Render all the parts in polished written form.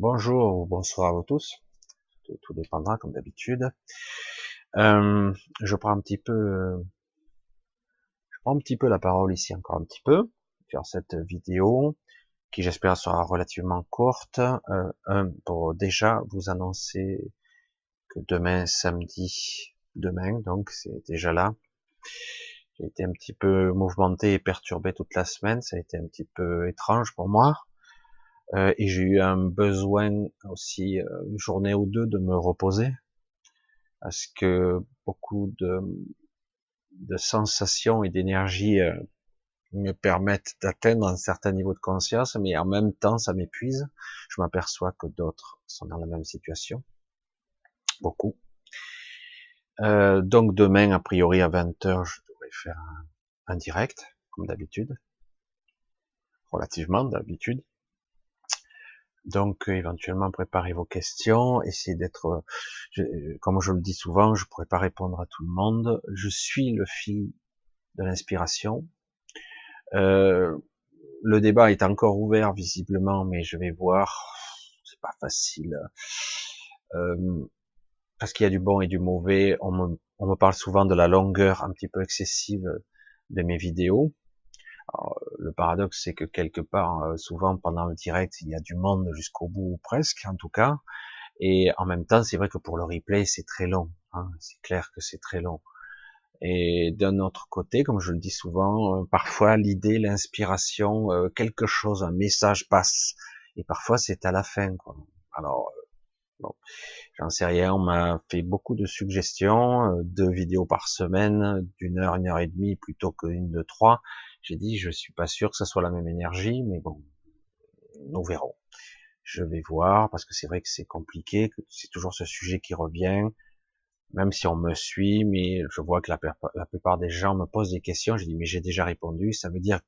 Bonjour ou bonsoir à vous tous, tout dépendra comme d'habitude. Je prends un petit peu la parole ici encore un petit peu sur cette vidéo qui j'espère sera relativement courte. Pour déjà vous annoncer que demain samedi, demain donc c'est déjà là. J'ai été un petit peu mouvementé et perturbé toute la semaine, ça a été un petit peu étrange pour moi. Et j'ai eu un besoin aussi une journée ou deux de me reposer parce que beaucoup de sensations et d'énergie me permettent d'atteindre un certain niveau de conscience, mais en même temps ça m'épuise. Je m'aperçois que d'autres sont dans la même situation, beaucoup. Donc demain, a priori à 20 heures, je devrais faire un direct, comme d'habitude, relativement d'habitude. Donc éventuellement préparez vos questions, essayez d'être, comme je le dis souvent, je pourrais pas répondre à tout le monde. Je suis le fil de l'inspiration. Euh, le débat est encore ouvert visiblement, mais je vais voir. C'est pas facile parce qu'il y a du bon et du mauvais. On me parle souvent de la longueur un petit peu excessive de mes vidéos. Alors, le paradoxe, c'est que quelque part, souvent pendant le direct, il y a du monde jusqu'au bout, ou presque en tout cas. Et en même temps, c'est vrai que pour le replay, c'est très long. Hein, c'est clair que c'est très long. Et d'un autre côté, comme je le dis souvent, parfois l'idée, l'inspiration, quelque chose, un message passe. Et parfois c'est à la fin, quoi. Alors, bon, j'en sais rien. On m'a fait beaucoup de suggestions, 2 vidéos par semaine, d'une heure et demie, plutôt qu'une de 3. J'ai dit, je suis pas sûr que ce soit la même énergie, mais bon, nous verrons. Je vais voir, parce que c'est vrai que c'est compliqué, que c'est toujours ce sujet qui revient, même si on me suit, mais je vois que la plupart des gens me posent des questions. Je dis, mais j'ai déjà répondu. Ça veut dire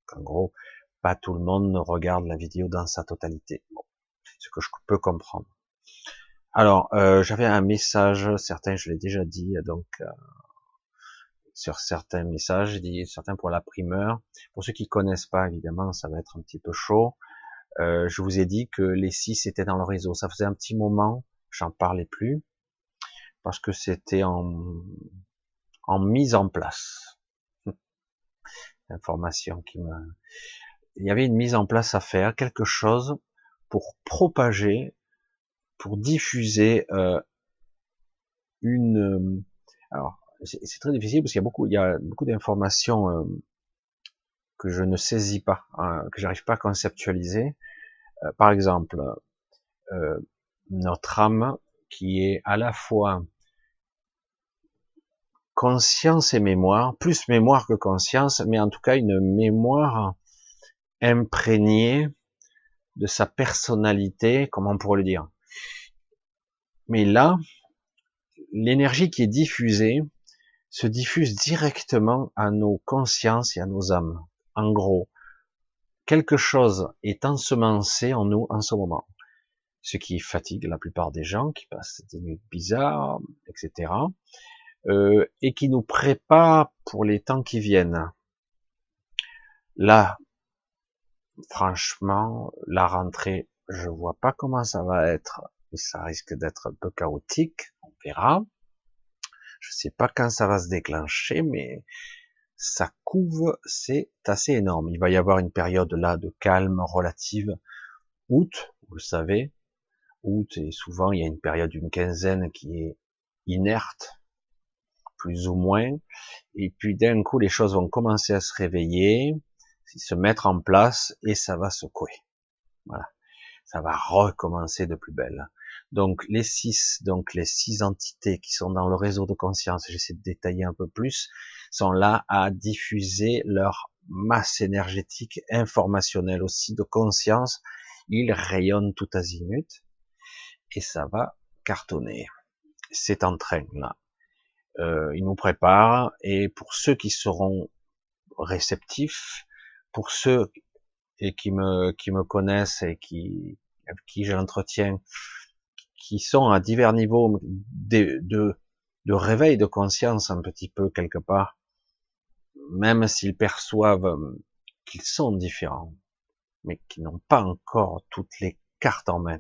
qu'en gros, pas tout le monde ne regarde la vidéo dans sa totalité. Bon, ce que je peux comprendre. Alors, j'avais un message, certains je l'ai déjà dit, donc sur certains messages, j'ai dit certains pour la primeur. Pour ceux qui connaissent pas, évidemment, ça va être un petit peu chaud. Je vous ai dit que les 6 étaient dans le réseau. Ça faisait un petit moment, j'en parlais plus, parce que c'était en mise en place. Information qui me, il y avait une mise en place à faire, quelque chose pour propager, pour diffuser une. Alors, c'est très difficile parce il y a beaucoup d'informations que je ne saisis pas, hein, que j'arrive pas à conceptualiser. Par exemple, euh, notre âme qui est à la fois conscience et mémoire, plus mémoire que conscience, mais en tout cas une mémoire imprégnée de sa personnalité, comment on pourrait le dire. Mais là, l'énergie qui est diffusée se diffuse directement à nos consciences et à nos âmes. En gros, quelque chose est ensemencé en nous en ce moment. Ce qui fatigue la plupart des gens qui passent des nuits bizarres, etc. Et qui nous prépare pour les temps qui viennent. Là, franchement, la rentrée, je vois pas comment ça va être. Ça risque d'être un peu chaotique, on verra. Je sais pas quand ça va se déclencher, mais ça couve, c'est assez énorme. Il va y avoir une période là de calme relative. Août, vous le savez, août, et souvent il y a une période d'une quinzaine qui est inerte, plus ou moins. Et puis d'un coup, les choses vont commencer à se réveiller, se mettre en place, et ça va secouer. Voilà. Ça va recommencer de plus belle. Donc les 6 entités qui sont dans le réseau de conscience, j'essaie de détailler un peu plus, sont là à diffuser leur masse énergétique, informationnelle aussi, de conscience. Ils rayonnent tout azimut et ça va cartonner. C'est en train là. Ils nous préparent et pour ceux qui seront réceptifs, pour ceux qui me connaissent et avec qui j'ai l'entretien, qui sont à divers niveaux de réveil de conscience un petit peu quelque part, même s'ils perçoivent qu'ils sont différents, mais qui n'ont pas encore toutes les cartes en main.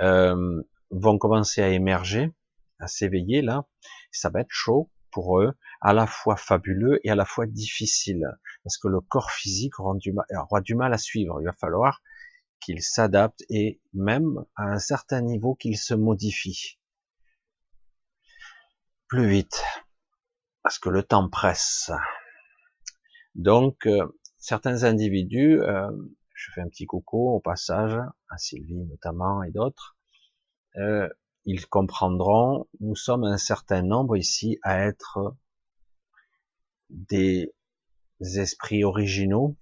vont commencer à émerger, à s'éveiller là. Ça va être chaud pour eux, à la fois fabuleux et à la fois difficile, parce que le corps physique aura du mal à suivre. Il va falloir qu'il s'adapte et même à un certain niveau qu'il se modifie plus vite, parce que le temps presse. Donc, certains individus, je fais un petit coucou au passage, à Sylvie notamment et d'autres, euh, ils comprendront, nous sommes un certain nombre ici à être des esprits originaux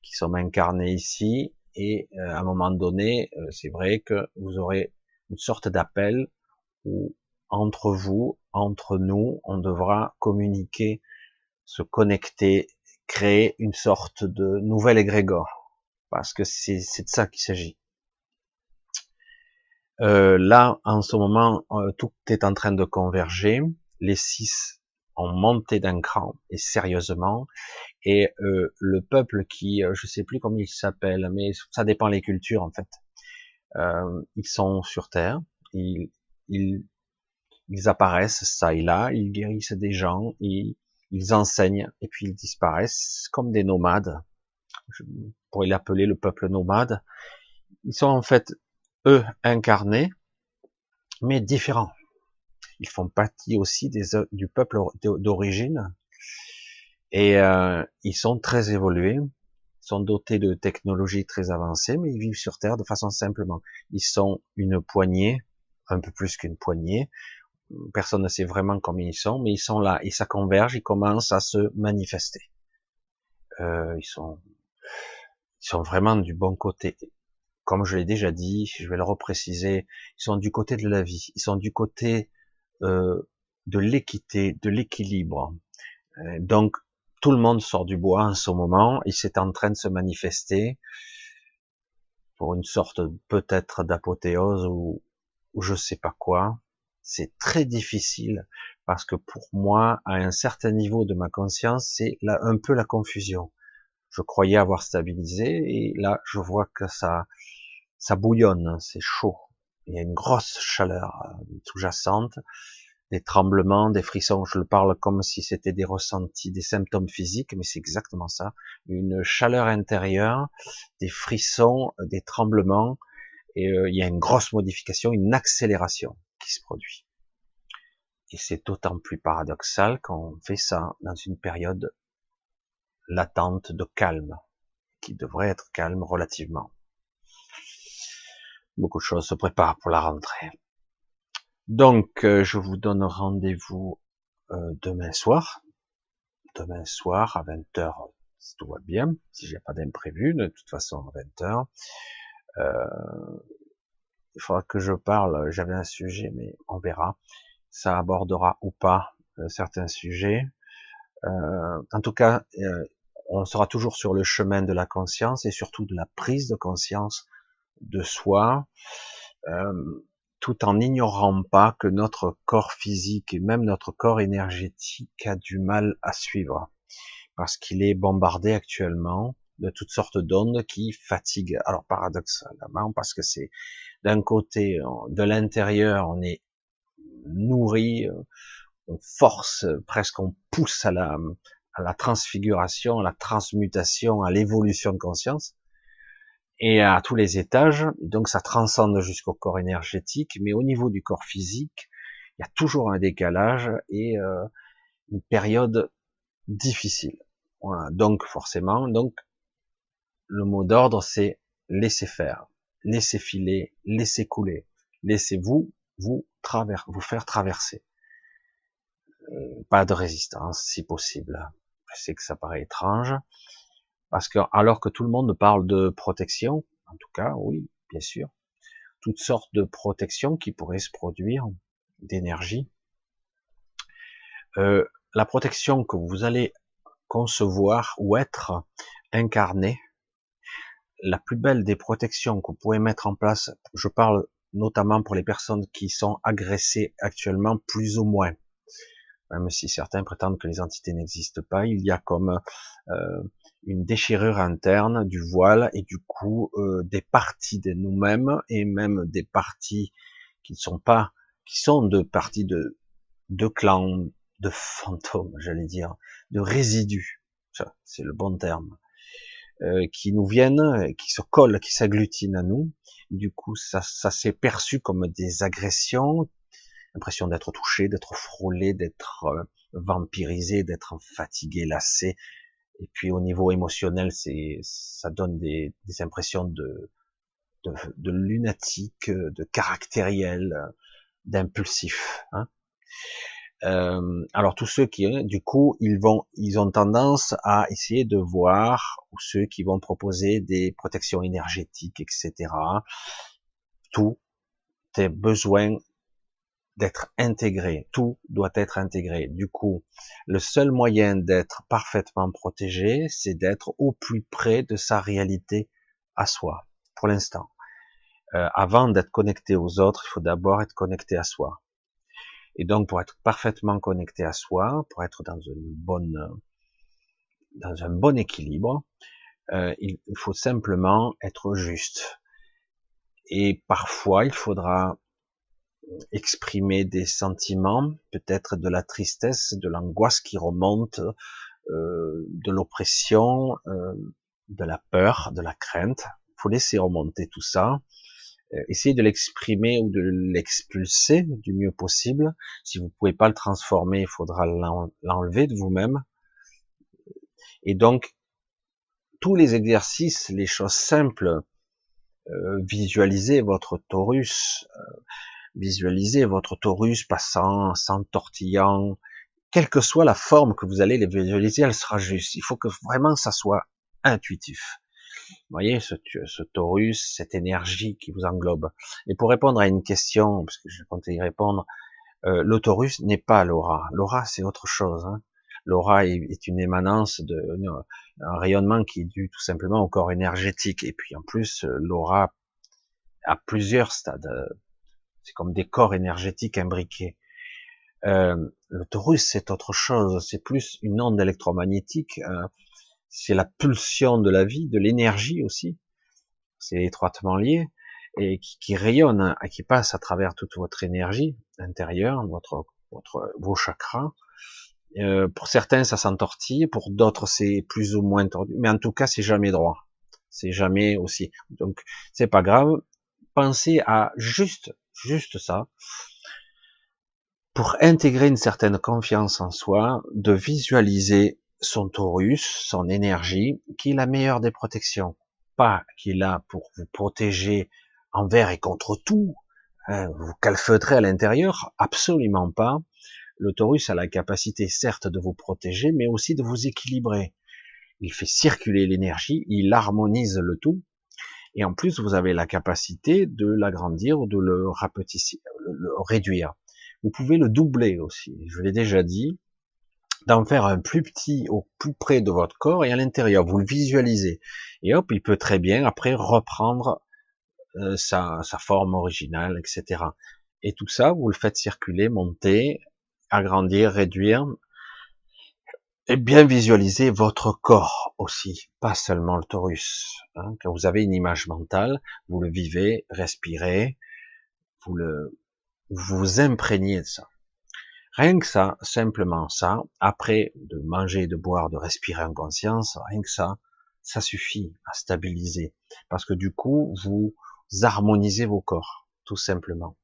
qui sont incarnés ici, et à un moment donné, c'est vrai que vous aurez une sorte d'appel où entre vous, entre nous, on devra communiquer, se connecter, créer une sorte de nouvel égrégore, parce que c'est de ça qu'il s'agit. Là, en ce moment, tout est en train de converger. Les 6 ont monté d'un cran, et sérieusement. Et le peuple qui, je sais plus comment il s'appelle, mais ça dépend les cultures en fait. Ils sont sur Terre, ils, ils, ils apparaissent ça et là, ils guérissent des gens, ils enseignent et puis ils disparaissent comme des nomades. Je pourrais l'appeler le peuple nomade. Ils sont en fait eux incarnés, mais différents. Ils font partie aussi du peuple d'origine, et ils sont très évolués, sont dotés de technologies très avancées, mais ils vivent sur Terre de façon simplement. Ils sont une poignée, un peu plus qu'une poignée. Personne ne sait vraiment combien ils sont, mais ils sont là et ça converge, ils commencent à se manifester. Ils sont vraiment du bon côté. Comme je l'ai déjà dit, je vais le repréciser, ils sont du côté de la vie, ils sont du côté de l'équité, de l'équilibre. Donc, tout le monde sort du bois en ce moment, et c'est en train de se manifester pour une sorte peut-être d'apothéose ou je sais pas quoi. C'est très difficile parce que pour moi, à un certain niveau de ma conscience, c'est là un peu la confusion. Je croyais avoir stabilisé et là, je vois que ça bouillonne, c'est chaud. Il y a une grosse chaleur sous-jacente, des tremblements, des frissons. Je le parle comme si c'était des ressentis, des symptômes physiques, mais c'est exactement ça. Une chaleur intérieure, des frissons, des tremblements, et il y a une grosse modification, une accélération qui se produit. Et c'est d'autant plus paradoxal qu'on fait ça dans une période latente de calme, qui devrait être calme relativement. Beaucoup de choses se préparent pour la rentrée. Donc, je vous donne rendez-vous demain soir à 20h, si tout va bien, si j'ai pas d'imprévu, de toute façon à 20h. Il faudra que je parle, j'avais un sujet, mais on verra. Ça abordera ou pas certains sujets. En tout cas, on sera toujours sur le chemin de la conscience et surtout de la prise de conscience de soi, tout en n'ignorant pas que notre corps physique et même notre corps énergétique a du mal à suivre, parce qu'il est bombardé actuellement de toutes sortes d'ondes qui fatiguent. Alors paradoxalement, parce que c'est d'un côté, de l'intérieur, on est nourri, on force, presque on pousse à la transfiguration, à la transmutation, à l'évolution de conscience, et à tous les étages. Donc ça transcende jusqu'au corps énergétique, mais au niveau du corps physique, il y a toujours un décalage et une période difficile. Voilà. Donc forcément, le mot d'ordre c'est laissez faire, laissez filer, laissez couler, laissez-vous vous faire traverser. Pas de résistance si possible. Je sais que ça paraît étrange, parce que alors que tout le monde parle de protection, en tout cas, oui, bien sûr, toutes sortes de protections qui pourraient se produire, d'énergie. La protection que vous allez concevoir ou être incarné, la plus belle des protections que vous pouvez mettre en place, je parle notamment pour les personnes qui sont agressées actuellement, plus ou moins. même si certains prétendent que les entités n'existent pas, il y a comme une déchirure interne du voile et du coup des parties de nous-mêmes et même des parties qui ne sont pas, qui sont de parties de clans, de fantômes, j'allais dire, de résidus, ça c'est le bon terme, qui nous viennent, qui se collent, qui s'agglutinent à nous. Du coup, ça s'est perçu comme des agressions, l'impression d'être touché, d'être frôlé, d'être vampirisé, d'être fatigué, lassé. Et puis au niveau émotionnel, ça donne des impressions de lunatique, de caractériel, d'impulsif. Hein. Alors tous ceux qui, du coup, ils ont tendance à essayer de voir, ou ceux qui vont proposer des protections énergétiques, etc. Tout est besoin d'être intégré. Tout doit être intégré. Du coup, le seul moyen d'être parfaitement protégé, c'est d'être au plus près de sa réalité à soi, pour l'instant. Avant d'être connecté aux autres, il faut d'abord être connecté à soi. Et donc, pour être parfaitement connecté à soi, pour être dans un bon équilibre, il faut simplement être juste. Et parfois, il faudra exprimer des sentiments, peut-être de la tristesse, de l'angoisse qui remonte, de l'oppression, de la peur, de la crainte. Il faut laisser remonter tout ça. Essayez de l'exprimer ou de l'expulser du mieux possible. Si vous pouvez pas le transformer, il faudra l'enlever de vous-même. Et donc, tous les exercices, les choses simples, visualisez votre torus, passant, s'entortillant, quelle que soit la forme que vous allez les visualiser, elle sera juste. Il faut que vraiment ça soit intuitif. Vous voyez, ce torus, cette énergie qui vous englobe. Et pour répondre à une question, parce que je comptais y répondre, le torus n'est pas l'aura. L'aura, c'est autre chose. Hein. L'aura est une émanence un rayonnement qui est dû tout simplement au corps énergétique. Et puis en plus, l'aura a plusieurs stades. C'est comme des corps énergétiques imbriqués. Le torus, c'est autre chose. C'est plus une onde électromagnétique. C'est la pulsion de la vie, de l'énergie aussi. C'est étroitement lié et qui rayonne, qui passe à travers toute votre énergie intérieure, vos chakras. Pour certains, ça s'entortille, pour d'autres, c'est plus ou moins tordu, mais en tout cas, c'est jamais droit. C'est jamais aussi. Donc, c'est pas grave. Pensez à juste ça, pour intégrer une certaine confiance en soi, de visualiser son torus, son énergie, qui est la meilleure des protections. Pas qui est là pour vous protéger envers et contre tout, vous calfeutrer à l'intérieur, absolument pas. Le torus a la capacité, certes, de vous protéger, mais aussi de vous équilibrer. Il fait circuler l'énergie, il harmonise le tout, et en plus, vous avez la capacité de l'agrandir ou de le rapetisser, le réduire. Vous pouvez le doubler aussi, je l'ai déjà dit, d'en faire un plus petit au plus près de votre corps et à l'intérieur. Vous le visualisez. Et hop, il peut très bien après reprendre sa forme originale, etc. Et tout ça, vous le faites circuler, monter, agrandir, réduire, et bien visualiser votre corps aussi, pas seulement le torus. Hein. Quand vous avez une image mentale, vous le vivez, respirez, vous vous imprégnez de ça. Rien que ça, simplement ça, après de manger, de boire, de respirer en conscience, rien que ça suffit à stabiliser. Parce que du coup, vous harmonisez vos corps, tout simplement.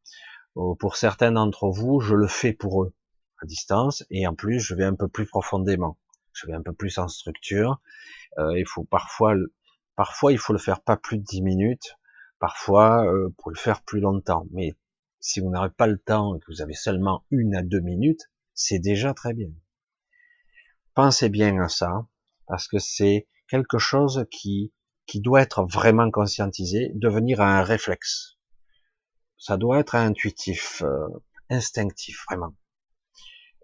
Pour certains d'entre vous, je le fais pour eux, à distance, et en plus, je vais un peu plus profondément. Je vais un peu plus en structure. Il faut parfois, il faut le faire pas plus de 10 minutes. Parfois, pour le faire plus longtemps. Mais si vous n'avez pas le temps et que vous avez seulement 1 à 2 minutes, c'est déjà très bien. Pensez bien à ça, parce que c'est quelque chose qui doit être vraiment conscientisé, devenir un réflexe. Ça doit être intuitif, instinctif, vraiment.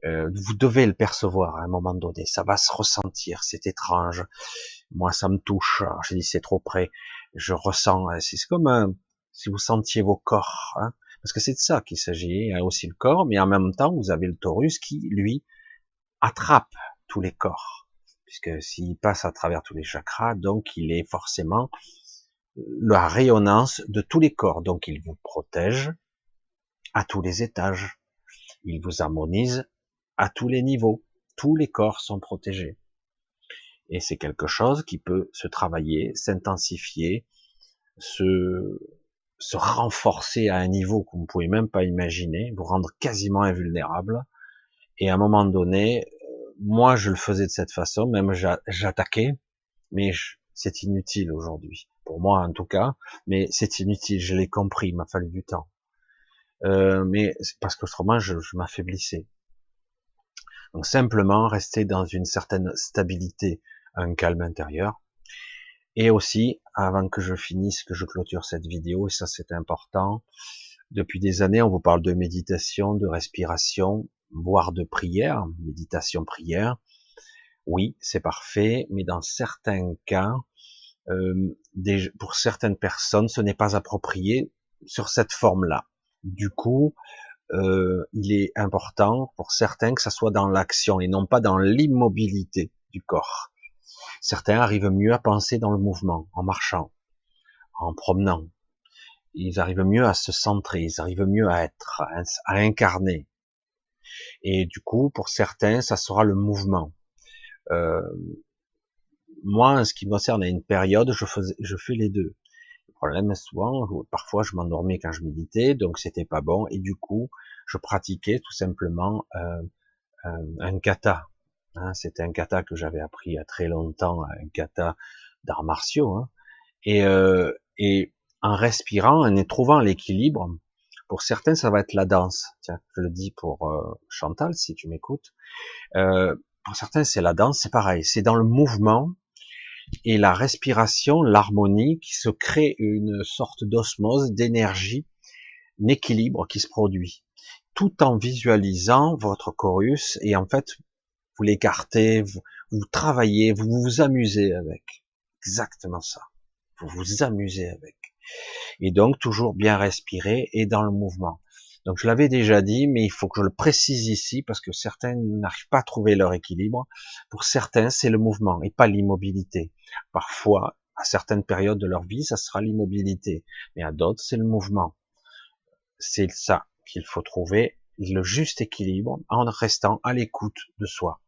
Vous devez le percevoir à un moment donné, ça va se ressentir, c'est étrange. Moi, ça me touche. Alors, je dis c'est trop près. Je ressens. C'est comme si vous sentiez vos corps, hein, parce que c'est de ça qu'il s'agit. Il y a aussi le corps, mais en même temps, vous avez le torus qui, lui, attrape tous les corps, puisque s'il passe à travers tous les chakras, donc il est forcément la rayonnance de tous les corps, donc il vous protège à tous les étages, il vous harmonise à tous les niveaux, tous les corps sont protégés. Et c'est quelque chose qui peut se travailler, s'intensifier, se renforcer à un niveau que vous ne pouvez même pas imaginer, vous rendre quasiment invulnérable. Et à un moment donné, moi je le faisais de cette façon, même j'attaquais, mais c'est inutile aujourd'hui, pour moi en tout cas, mais c'est inutile, je l'ai compris, il m'a fallu du temps. Mais c'est parce qu'autrement je m'affaiblissais. Donc simplement rester dans une certaine stabilité, un calme intérieur. Et aussi, avant que je finisse, que je clôture cette vidéo, et ça c'est important, depuis des années on vous parle de méditation, de respiration, voire de prière, méditation, prière. Oui, c'est parfait, mais dans certains cas, pour certaines personnes, ce n'est pas approprié sur cette forme-là. Du coup, il est important pour certains que ça soit dans l'action et non pas dans l'immobilité du corps. Certains arrivent mieux à penser dans le mouvement, en marchant, en promenant. Ils arrivent mieux à se centrer, ils arrivent mieux à être, à incarner. Et du coup, pour certains, ça sera le mouvement. Moi, en ce qui me concerne, à une période, je fais les deux. Le problème, souvent, parfois, je m'endormais quand je méditais, donc c'était pas bon. Et du coup, je pratiquais tout simplement un kata. Hein, c'était un kata que j'avais appris il y a très longtemps, un kata d'arts martiaux. Hein. Et en respirant, en y trouvant l'équilibre, pour certains, ça va être la danse. Tiens, je le dis pour Chantal, si tu m'écoutes. Pour certains, c'est la danse, c'est pareil. C'est dans le mouvement et la respiration, l'harmonie, qui se crée une sorte d'osmose, d'énergie, un équilibre qui se produit, tout en visualisant votre chorus, et en fait, vous l'écartez, vous travaillez, vous vous amusez avec. Exactement ça. Vous vous amusez avec. Et donc, toujours bien respirer et dans le mouvement. Donc, je l'avais déjà dit, mais il faut que je le précise ici, parce que certains n'arrivent pas à trouver leur équilibre. Pour certains, c'est le mouvement et pas l'immobilité. Parfois, à certaines périodes de leur vie, ça sera l'immobilité. Mais à d'autres, c'est le mouvement. C'est ça qu'il faut trouver, le juste équilibre, en restant à l'écoute de soi.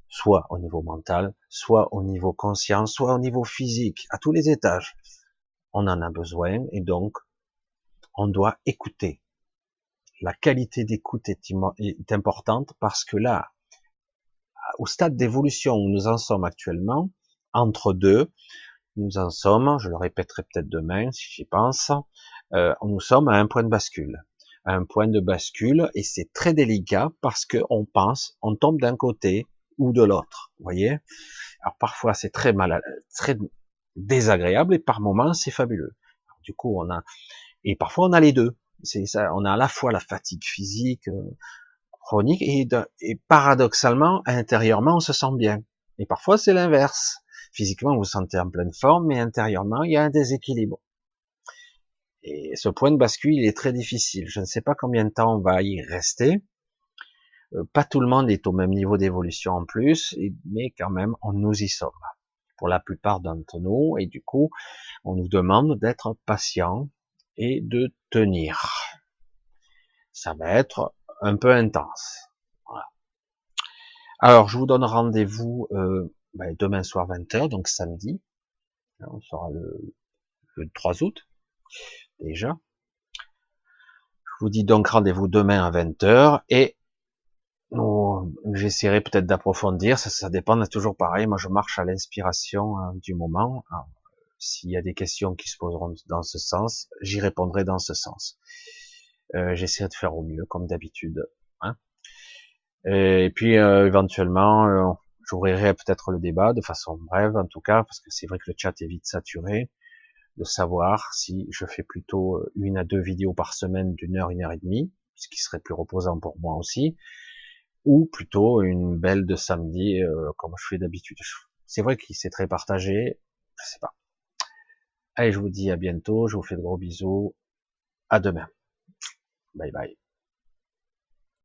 Soit au niveau mental, soit au niveau conscient, soit au niveau physique, à tous les étages. On en a besoin, et donc, on doit écouter. La qualité d'écoute est importante parce que là, au stade d'évolution où nous en sommes actuellement, entre deux, nous en sommes, je le répéterai peut-être demain si j'y pense, nous sommes à un point de bascule. À un point de bascule, et c'est très délicat parce que on pense, on tombe d'un côté ou de l'autre, vous voyez. Alors parfois c'est très très désagréable et par moments c'est fabuleux. Alors, du coup et parfois on a les deux. C'est ça, on a à la fois la fatigue physique chronique et paradoxalement, intérieurement, on se sent bien. Et parfois c'est l'inverse. Physiquement, vous vous sentez en pleine forme, mais intérieurement, il y a un déséquilibre. Et ce point de bascule, il est très difficile. Je ne sais pas combien de temps on va y rester. Pas tout le monde est au même niveau d'évolution en plus, mais quand même, nous y sommes. Pour la plupart d'entre nous, et du coup, on nous demande d'être patient et de tenir. Ça va être un peu intense. Voilà. Alors, je vous donne rendez-vous demain soir 20h, donc samedi. On sera le 3 août, déjà. Je vous dis donc rendez-vous demain à 20h, et j'essaierai peut-être d'approfondir, ça dépend, toujours pareil, moi je marche à l'inspiration du moment. Alors, s'il y a des questions qui se poseront dans ce sens, j'y répondrai dans ce sens. J'essaierai de faire au mieux, comme d'habitude. Hein. Et puis éventuellement, j'ouvrirai peut-être le débat de façon brève, en tout cas, parce que c'est vrai que le chat est vite saturé, de savoir si je fais plutôt 1 à 2 vidéos par semaine d'1 heure, 1 heure et demie, ce qui serait plus reposant pour moi aussi, ou plutôt une belle de samedi, comme je fais d'habitude. C'est vrai que c'est très partagé, je sais pas. Allez, je vous dis à bientôt, je vous fais de gros bisous, à demain. Bye bye.